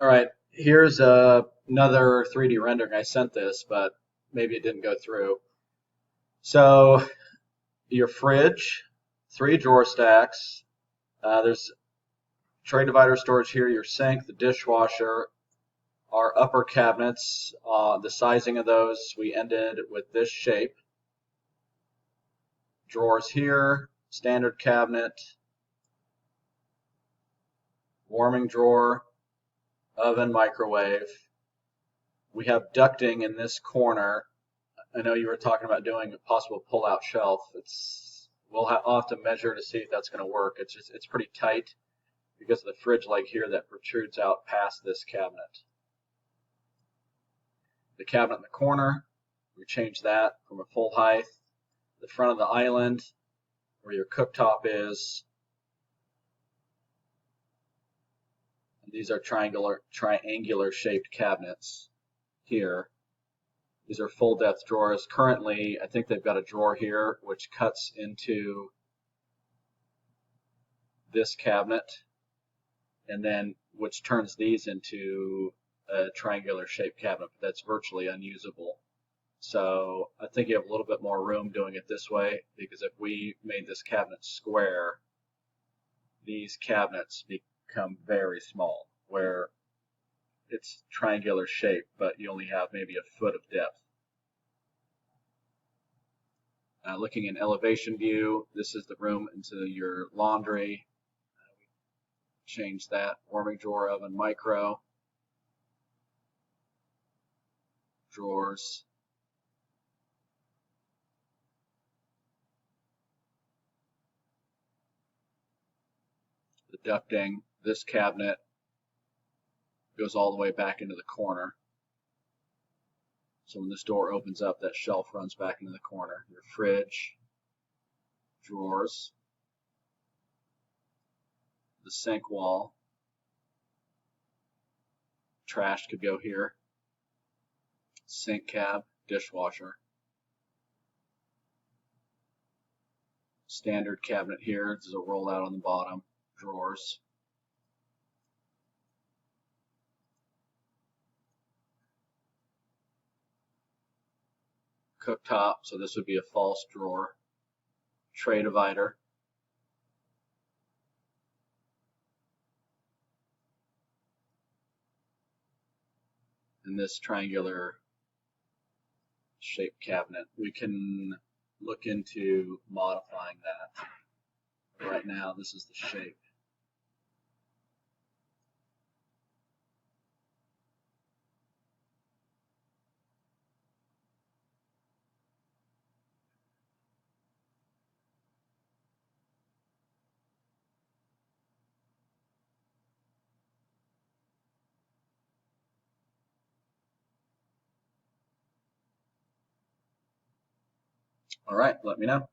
All right, here's another 3D rendering. I sent this, but maybe it didn't go through. So your fridge, three drawer stacks. There's tray divider storage here, your sink, the dishwasher, our upper cabinets. The sizing of those, we ended with this shape. Drawers here, standard cabinet, warming drawer, oven, microwave. We have ducting in this corner. I know you were talking about doing a possible pull-out shelf. I'll have to measure to see if that's going to work. It's pretty tight because of the fridge leg here that protrudes out past this cabinet. The cabinet in the corner, we changed that from a full height. The front of the island, where your cooktop is. And these are triangular shaped cabinets here. These are full depth drawers. Currently, I think they've got a drawer here which cuts into this cabinet, and then which turns these into a triangular shaped cabinet, but that's virtually unusable. So I think you have a little bit more room doing it this way, because if we made this cabinet square, these cabinets become very small, where it's triangular shape, but you only have maybe a foot of depth. Looking in elevation view, this is the room into your laundry. Change that. Warming drawer, oven, micro. Drawers. The ducting. This cabinet goes all the way back into the corner. So when this door opens up, that shelf runs back into the corner. Your fridge, drawers, the sink wall, trash could go here, sink cab, dishwasher, standard cabinet here. There's a rollout on the bottom, drawers. Cooktop, so this would be a false drawer. Tray divider. And this triangular shaped cabinet. We can look into modifying that. Right now, this is the shape. All right, let me know.